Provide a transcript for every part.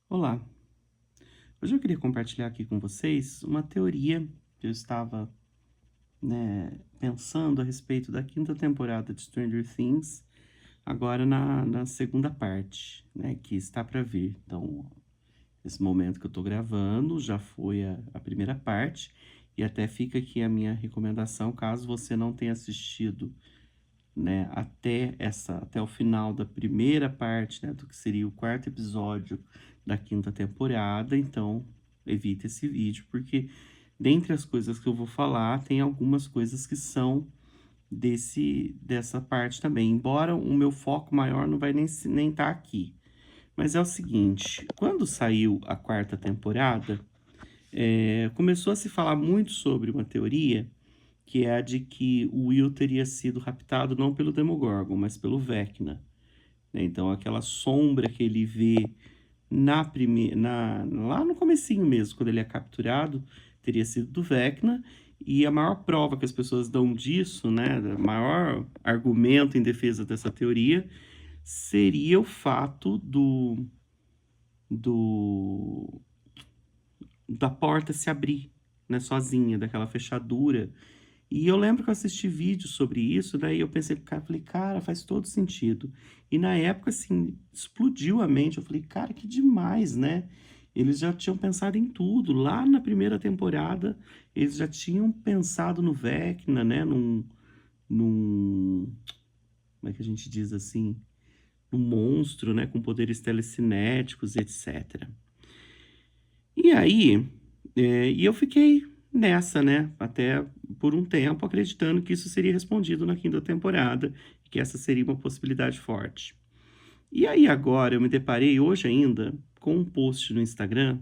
Olá, hoje eu queria compartilhar aqui com vocês uma teoria que eu estava, pensando a respeito da quinta temporada de Stranger Things, agora na segunda parte, né, que está para vir. Então, nesse momento que eu estou gravando, já foi a primeira parte, e até fica aqui a minha recomendação, caso você não tenha assistido, né, até o final da primeira parte, né, do que seria o quarto episódio da quinta temporada. Então evita esse vídeo, porque dentre as coisas que eu vou falar, tem algumas coisas que são dessa parte também, embora o meu foco maior não vai nem estar aqui. Mas é o seguinte, quando saiu a quarta temporada, começou a se falar muito sobre uma teoria que é a de que o Will teria sido raptado não pelo Demogorgon, mas pelo Vecna, né? Então, aquela sombra que ele vê lá no comecinho mesmo, quando ele é capturado, teria sido do Vecna, e a maior prova que as pessoas dão disso, né, o maior argumento em defesa dessa teoria, seria o fato do da porta se abrir, né, sozinha, daquela fechadura. E eu lembro que eu assisti vídeos sobre isso, daí eu pensei, cara, falei, cara, faz todo sentido. E na época, assim, explodiu a mente. Eu falei, cara, que demais, né? Eles já tinham pensado em tudo. Lá na primeira temporada, eles já tinham pensado no Vecna, né? Num, como é que a gente diz assim? Num monstro, né? Com poderes telecinéticos, etc. E aí, e eu fiquei nessa, né, até por um tempo, acreditando que isso seria respondido na quinta temporada, e que essa seria uma possibilidade forte. E aí agora eu me deparei hoje ainda com um post no Instagram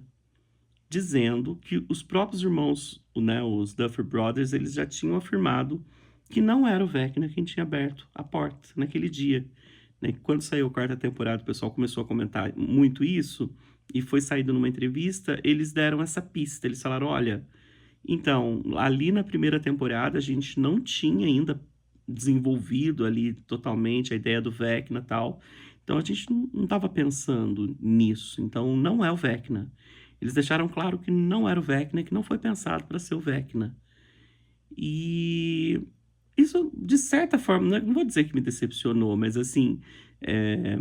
dizendo que os próprios irmãos, né, os Duffer Brothers, eles já tinham afirmado que não era o Vecna quem tinha aberto a porta naquele dia, né? Quando saiu a quarta temporada, o pessoal começou a comentar muito isso, e foi saído numa entrevista, eles deram essa pista, eles falaram, olha, então, ali na primeira temporada, a gente não tinha ainda desenvolvido ali totalmente a ideia do Vecna e tal. Então, a gente não estava pensando nisso. Então, não é o Vecna. Eles deixaram claro que não era o Vecna, que não foi pensado para ser o Vecna. E isso, de certa forma, não vou dizer que me decepcionou, mas assim, é,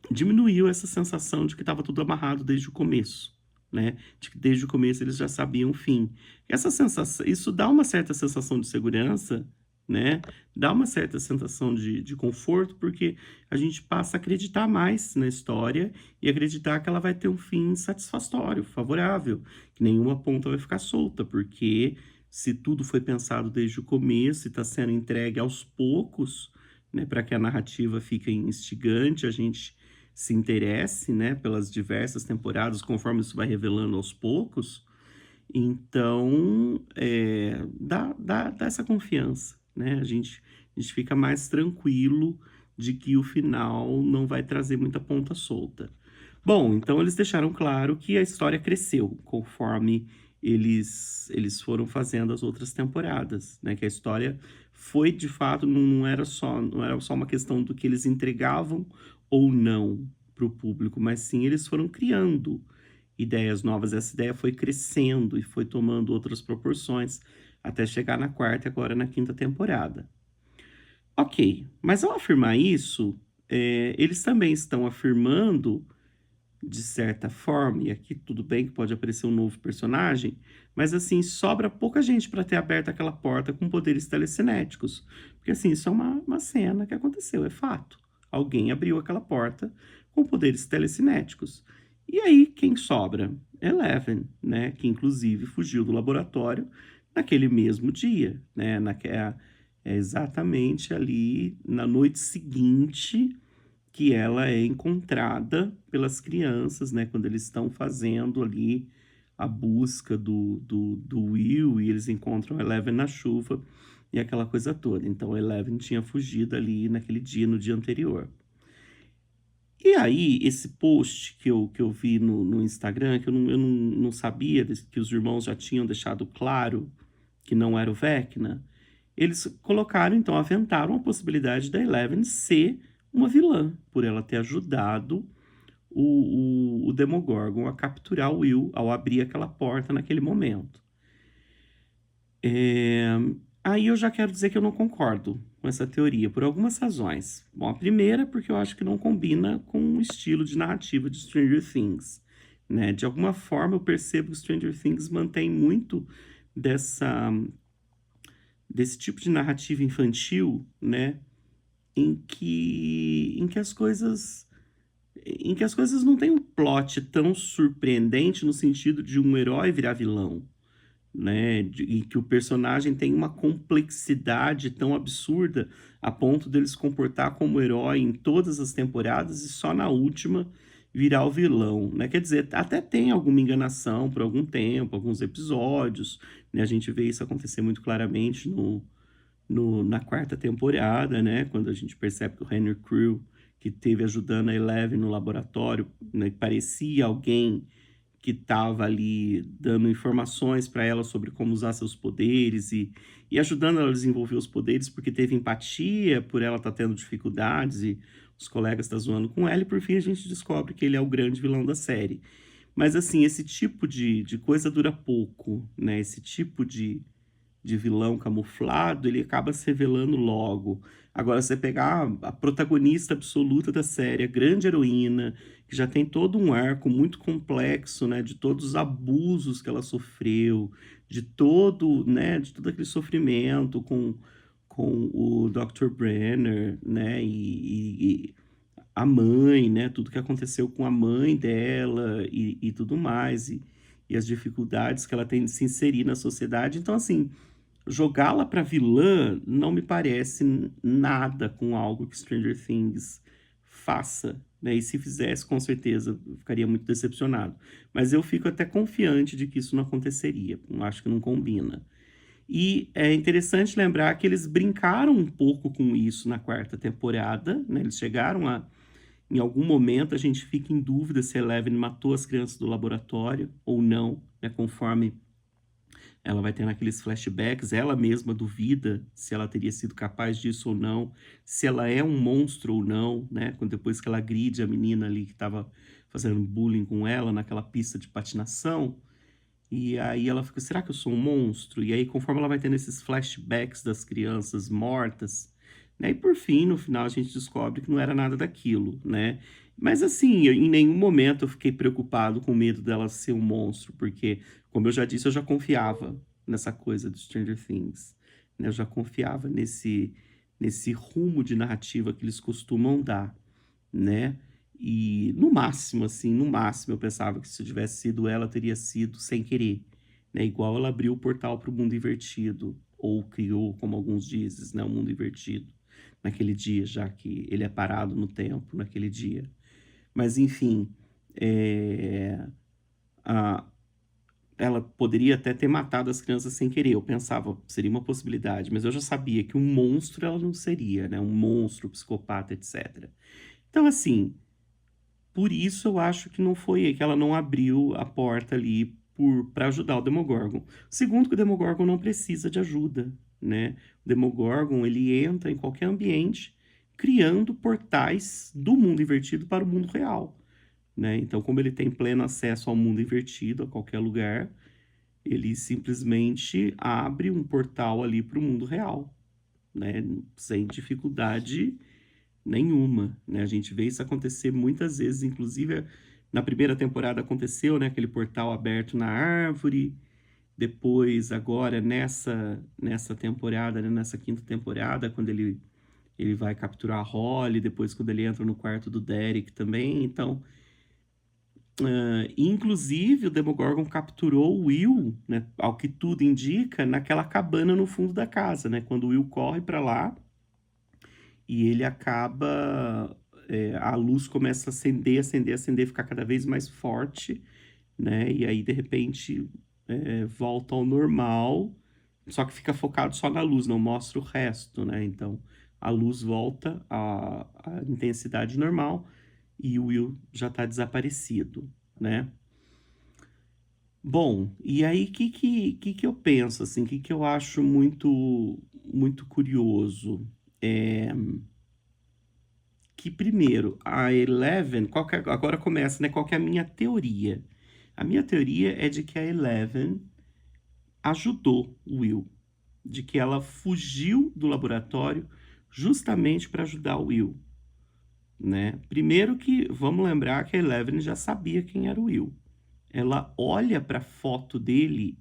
diminuiu essa sensação de que estava tudo amarrado desde o começo, né? De que desde o começo eles já sabiam o fim. Essa sensação, isso dá uma certa sensação de segurança, né? Dá uma certa sensação de conforto, porque a gente passa a acreditar mais na história e acreditar que ela vai ter um fim satisfatório, favorável, que nenhuma ponta vai ficar solta, porque se tudo foi pensado desde o começo e está sendo entregue aos poucos, né, para que a narrativa fique instigante, a gente se interesse, né, pelas diversas temporadas, conforme isso vai revelando aos poucos. Então, dá essa confiança, né? A gente fica mais tranquilo de que o final não vai trazer muita ponta solta. Bom, então eles deixaram claro que a história cresceu conforme eles foram fazendo as outras temporadas, né? Que a história foi, de fato, não era só uma questão do que eles entregavam ou não para o público, mas sim eles foram criando ideias novas. Essa ideia foi crescendo e foi tomando outras proporções até chegar na quarta e agora na quinta temporada. Ok, mas ao afirmar isso, eles também estão afirmando, de certa forma, e aqui tudo bem que pode aparecer um novo personagem, mas assim, sobra pouca gente para ter aberto aquela porta com poderes telecinéticos. Porque assim, isso é uma cena que aconteceu, é fato. Alguém abriu aquela porta com poderes telecinéticos. E aí, quem sobra? Eleven, né? Que inclusive fugiu do laboratório naquele mesmo dia, né? É exatamente ali na noite seguinte que ela é encontrada pelas crianças, né? Quando eles estão fazendo ali a busca do Will e eles encontram a Eleven na chuva e aquela coisa toda. Então a Eleven tinha fugido ali naquele dia, no dia anterior. E aí, esse post que eu vi no Instagram, que eu não sabia que os irmãos já tinham deixado claro que não era o Vecna, eles colocaram, então, aventaram a possibilidade da Eleven ser uma vilã, por ela ter ajudado o Demogorgon a capturar o Will ao abrir aquela porta naquele momento. Aí eu já quero dizer que eu não concordo com essa teoria, por algumas razões. Bom, a primeira, porque eu acho que não combina com o estilo de narrativa de Stranger Things, né? De alguma forma, eu percebo que Stranger Things mantém muito desse tipo de narrativa infantil, né? Em que as coisas não têm um plot tão surpreendente no sentido de um herói virar vilão, né? E que o personagem tem uma complexidade tão absurda a ponto dele se comportar como herói em todas as temporadas e só na última virar o vilão, né? Quer dizer, até tem alguma enganação por algum tempo, alguns episódios, né? A gente vê isso acontecer muito claramente na quarta temporada, né? Quando a gente percebe que o Henry Crew, que esteve ajudando a Eleven no laboratório, né? Parecia alguém que estava ali dando informações para ela sobre como usar seus poderes e ajudando ela a desenvolver os poderes, porque teve empatia por ela estar tendo dificuldades e os colegas estão zoando com ela, e por fim a gente descobre que ele é o grande vilão da série. Mas assim, esse tipo de coisa dura pouco, né? Esse tipo de vilão camuflado, ele acaba se revelando logo. Agora, você pegar a protagonista absoluta da série, a grande heroína, que já tem todo um arco muito complexo, né, de todos os abusos que ela sofreu, de todo aquele sofrimento com o Dr. Brenner, né, e a mãe, né, tudo que aconteceu com a mãe dela e tudo mais, e as dificuldades que ela tem de se inserir na sociedade. Então, assim, jogá-la para vilã não me parece nada com algo que Stranger Things faça, né? E se fizesse, com certeza, eu ficaria muito decepcionado. Mas eu fico até confiante de que isso não aconteceria. Eu acho que não combina. E é interessante lembrar que eles brincaram um pouco com isso na quarta temporada, né? Eles chegaram a, em algum momento, a gente fica em dúvida se Eleven matou as crianças do laboratório ou não, né? Conforme ela vai tendo aqueles flashbacks, ela mesma duvida se ela teria sido capaz disso ou não, se ela é um monstro ou não, né? Quando depois que ela agride a menina ali que estava fazendo bullying com ela naquela pista de patinação, e aí ela fica, será que eu sou um monstro? E aí, conforme ela vai tendo esses flashbacks das crianças mortas, né? E por fim, no final, a gente descobre que não era nada daquilo, né? Mas assim, em nenhum momento eu fiquei preocupado com medo dela ser um monstro, porque, como eu já disse, eu já confiava nessa coisa do Stranger Things, né? Eu já confiava nesse rumo de narrativa que eles costumam dar, né? E no máximo, assim, no máximo, eu pensava que se tivesse sido ela, teria sido sem querer, né? Igual ela abriu o portal para o mundo invertido, ou criou, como alguns dizem, né? O mundo invertido, naquele dia, já que ele é parado no tempo, naquele dia. Mas, enfim, é, a- ela poderia até ter matado as crianças sem querer. Eu pensava, seria uma possibilidade, mas eu já sabia que um monstro ela não seria, né? Um monstro, psicopata, etc. Então, assim, por isso eu acho que não foi que ela não abriu a porta ali para ajudar o Demogorgon. Segundo, que o Demogorgon não precisa de ajuda, né? O Demogorgon, ele entra em qualquer ambiente criando portais do mundo invertido para o mundo real, né? Então, como ele tem pleno acesso ao mundo invertido, a qualquer lugar, ele simplesmente abre um portal ali para o mundo real, né? Sem dificuldade nenhuma, né? A gente vê isso acontecer muitas vezes, inclusive na primeira temporada aconteceu, né? Aquele portal aberto na árvore. Depois, agora, nessa temporada, né? Nessa quinta temporada, quando ele vai capturar a Holly, depois quando ele entra no quarto do Derek também. Então, inclusive, o Demogorgon capturou o Will, né? Ao que tudo indica, naquela cabana no fundo da casa, né? Quando o Will corre para lá e ele acaba. A luz começa a acender, acender, acender, ficar cada vez mais forte, né? E aí, de repente, volta ao normal, só que fica focado só na luz, não mostra o resto, né? Então, a luz volta à intensidade normal e o Will já está desaparecido, né? Bom, e aí que eu penso, assim, que eu acho muito, muito curioso? que primeiro, a Eleven, agora começa, né? Qual que é a minha teoria? A minha teoria é de que a Eleven ajudou o Will, de que ela fugiu do laboratório justamente para ajudar o Will, né? Primeiro que, vamos lembrar que a Eleven já sabia quem era o Will. Ela olha para a foto dele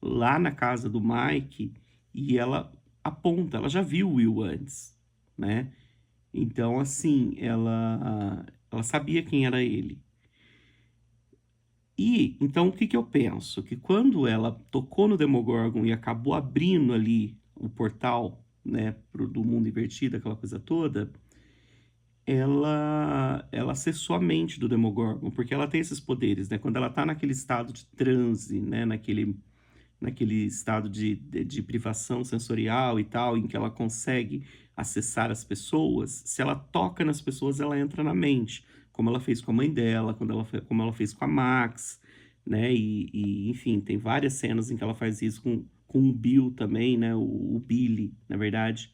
lá na casa do Mike e ela aponta, ela já viu o Will antes, né? Então, assim, ela sabia quem era ele. E, então, o que que eu penso? Que quando ela tocou no Demogorgon e acabou abrindo ali o portal, né, do mundo invertido, aquela coisa toda, ela acessou a mente do Demogorgon, porque ela tem esses poderes, né? Quando ela tá naquele estado de transe, né, naquele estado de privação sensorial e tal, em que ela consegue acessar as pessoas, se ela toca nas pessoas, ela entra na mente, como ela fez com a mãe dela, como ela fez com a Max, né? Enfim, tem várias cenas em que ela faz isso com o Bill também, né? O Billy, na verdade.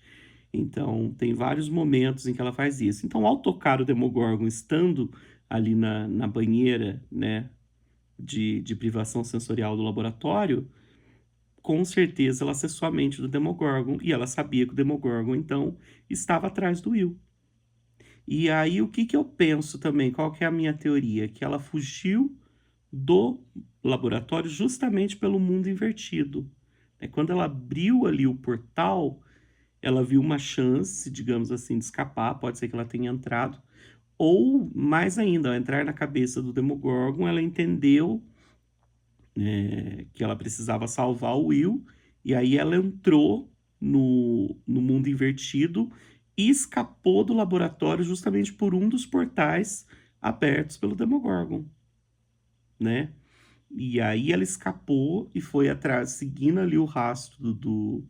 Então, tem vários momentos em que ela faz isso. Então, ao tocar o Demogorgon estando ali na banheira, né, de privação sensorial do laboratório, com certeza ela acessou a mente do Demogorgon e ela sabia que o Demogorgon, então, estava atrás do Will. E aí, o que que eu penso também? Qual que é a minha teoria? Que ela fugiu do laboratório justamente pelo mundo invertido. Quando ela abriu ali o portal, ela viu uma chance, digamos assim, de escapar. Pode ser que ela tenha entrado. Ou, mais ainda, ao entrar na cabeça do Demogorgon, ela entendeu que ela precisava salvar o Will, e aí ela entrou no mundo invertido e escapou do laboratório justamente por um dos portais abertos pelo Demogorgon, né? E aí ela escapou e foi atrás, seguindo ali o rastro do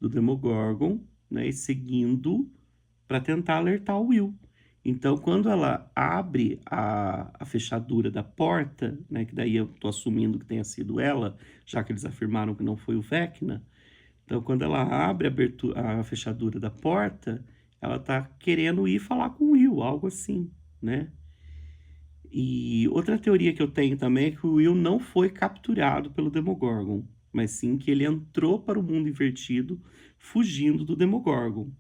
Demogorgon, né? E seguindo para tentar alertar o Will. Então, quando ela abre a fechadura da porta, né, que daí eu tô assumindo que tenha sido ela, já que eles afirmaram que não foi o Vecna. Então, quando ela abre a fechadura da porta, ela tá querendo ir falar com o Will, algo assim, né? E outra teoria que eu tenho também é que o Will não foi capturado pelo Demogorgon, mas sim que ele entrou para o mundo invertido fugindo do Demogorgon,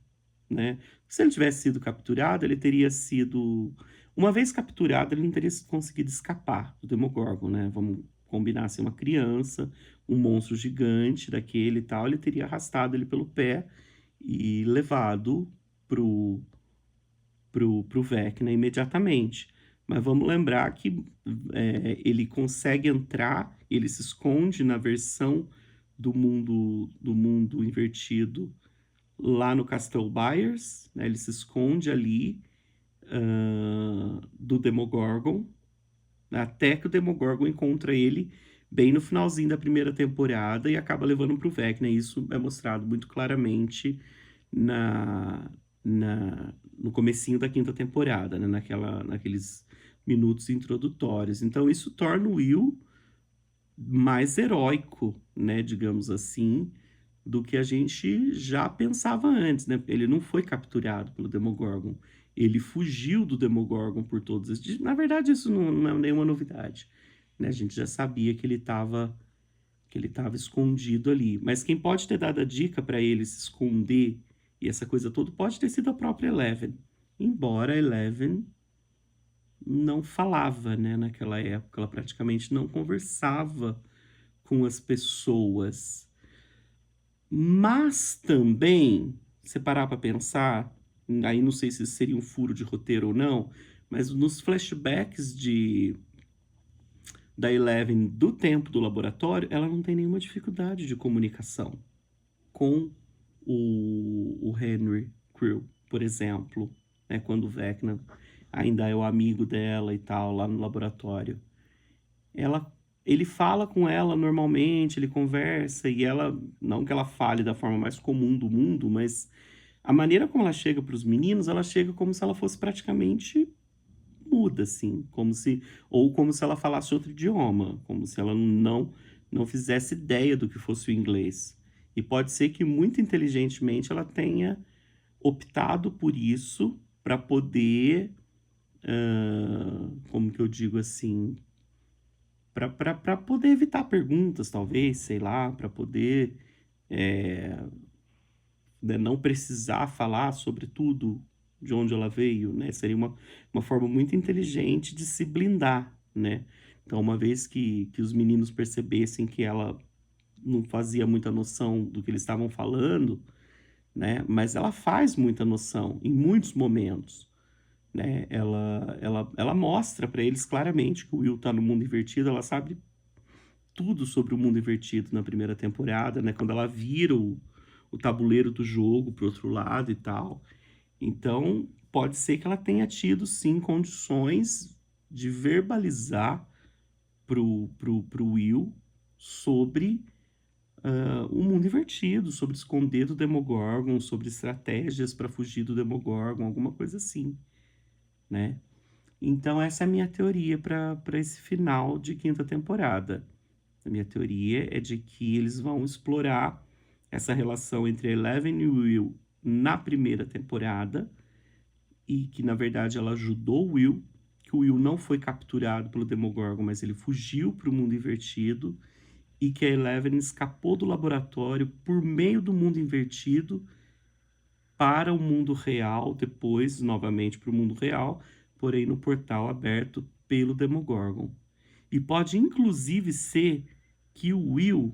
né? Se ele tivesse sido capturado, ele teria sido... Uma vez capturado, ele não teria conseguido escapar do Demogorgon, né? Vamos combinar assim, uma criança, um monstro gigante daquele e tal, ele teria arrastado ele pelo pé e levado pro, pro Vecna imediatamente. Mas vamos lembrar que ele consegue entrar, ele se esconde na versão do mundo invertido lá no Castle Byers, né? Ele se esconde ali do Demogorgon, até que o Demogorgon encontra ele bem no finalzinho da primeira temporada e acaba levando para o Vecna. Isso é mostrado muito claramente na, no comecinho da quinta temporada, né? Naqueles minutos introdutórios. Então isso torna o Will mais heróico, né? Digamos assim, do que a gente já pensava antes, né? Ele não foi capturado pelo Demogorgon. Ele fugiu do Demogorgon por todos esses... Na verdade, isso não é nenhuma novidade, né? A gente já sabia que ele estava escondido ali. Mas quem pode ter dado a dica para ele se esconder e essa coisa toda pode ter sido a própria Eleven. Embora a Eleven não falava, né, naquela época, ela praticamente não conversava com as pessoas. Mas também, se parar para pensar, aí não sei se seria um furo de roteiro ou não, mas nos flashbacks da Eleven do tempo do laboratório, ela não tem nenhuma dificuldade de comunicação com o Henry Crew, por exemplo, né, quando o Vecna ainda é o amigo dela e tal, lá no laboratório. Ele fala com ela normalmente, ele conversa, e ela, não que ela fale da forma mais comum do mundo, mas a maneira como ela chega para os meninos, ela chega como se ela fosse praticamente muda, assim, ou como se ela falasse outro idioma, como se ela não fizesse ideia do que fosse o inglês. E pode ser que muito inteligentemente ela tenha optado por isso, para poder, como que eu digo assim, para poder evitar perguntas, talvez, sei lá, para poder, né, não precisar falar sobre tudo de onde ela veio, né? Seria uma forma muito inteligente de se blindar, né? Então, uma vez que os meninos percebessem que ela não fazia muita noção do que eles estavam falando, né? Mas ela faz muita noção em muitos momentos, né? Ela mostra para eles claramente que o Will tá no mundo invertido, ela sabe tudo sobre o mundo invertido na primeira temporada, né? Quando ela vira o tabuleiro do jogo pro outro lado e tal. Então, pode ser que ela tenha tido, sim, condições de verbalizar pro Will sobre o mundo invertido, sobre esconder do Demogorgon, sobre estratégias para fugir do Demogorgon, alguma coisa assim, né? Então, essa é a minha teoria para esse final de quinta temporada. A minha teoria é de que eles vão explorar essa relação entre a Eleven e o Will na primeira temporada, e que, na verdade, ela ajudou o Will, que o Will não foi capturado pelo Demogorgon, mas ele fugiu para o mundo invertido, e que a Eleven escapou do laboratório por meio do mundo invertido para o mundo real, depois, novamente, para o mundo real, porém no portal aberto pelo Demogorgon. E pode, inclusive, ser que o Will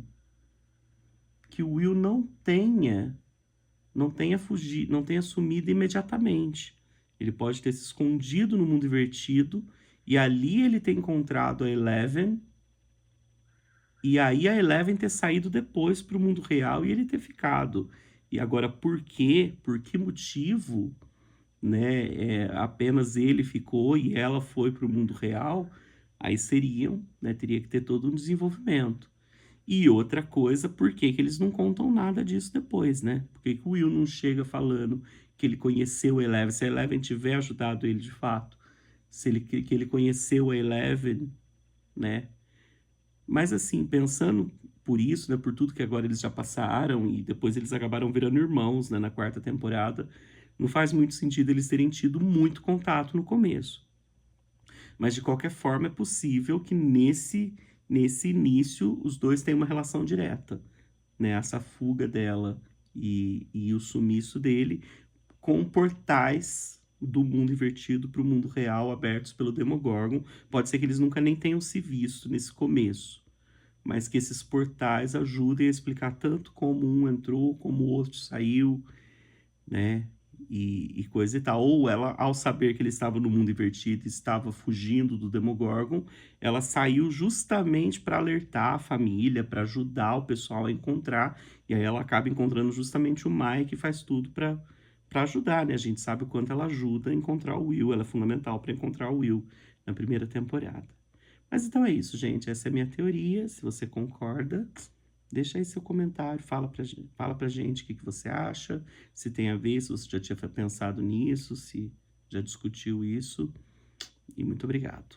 não tenha fugido, não tenha sumido imediatamente. Ele pode ter se escondido no mundo invertido e ali ele ter encontrado a Eleven, e aí a Eleven ter saído depois para o mundo real e ele ter ficado. E agora, por quê? Por que motivo, né? Apenas ele ficou e ela foi para o mundo real? Aí né? Teria que ter todo um desenvolvimento. E outra coisa, por que que eles não contam nada disso depois, né? Por que que o Will não chega falando que ele conheceu a Eleven? Se a Eleven tiver ajudado ele de fato, se ele, que ele conheceu a Eleven, né? Mas assim, pensando por isso, né, por tudo que agora eles já passaram e depois eles acabaram virando irmãos, né, na quarta temporada, não faz muito sentido eles terem tido muito contato no começo. Mas de qualquer forma é possível que nesse início os dois tenham uma relação direta, né? Essa fuga dela e o sumiço dele com portais do mundo invertido para o mundo real abertos pelo Demogorgon. Pode ser que eles nunca nem tenham se visto nesse começo, mas que esses portais ajudem a explicar tanto como um entrou, como o outro saiu, né? E coisa e tal. Ou ela, ao saber que ele estava no mundo invertido e estava fugindo do Demogorgon, ela saiu justamente para alertar a família, para ajudar o pessoal a encontrar. E aí ela acaba encontrando justamente o Mike, que faz tudo para ajudar, né? A gente sabe o quanto ela ajuda a encontrar o Will, ela é fundamental para encontrar o Will na primeira temporada. Mas então é isso, gente. Essa é a minha teoria. Se você concorda, deixa aí seu comentário, fala pra gente o que você acha, se tem a ver, se você já tinha pensado nisso, se já discutiu isso. E muito obrigado.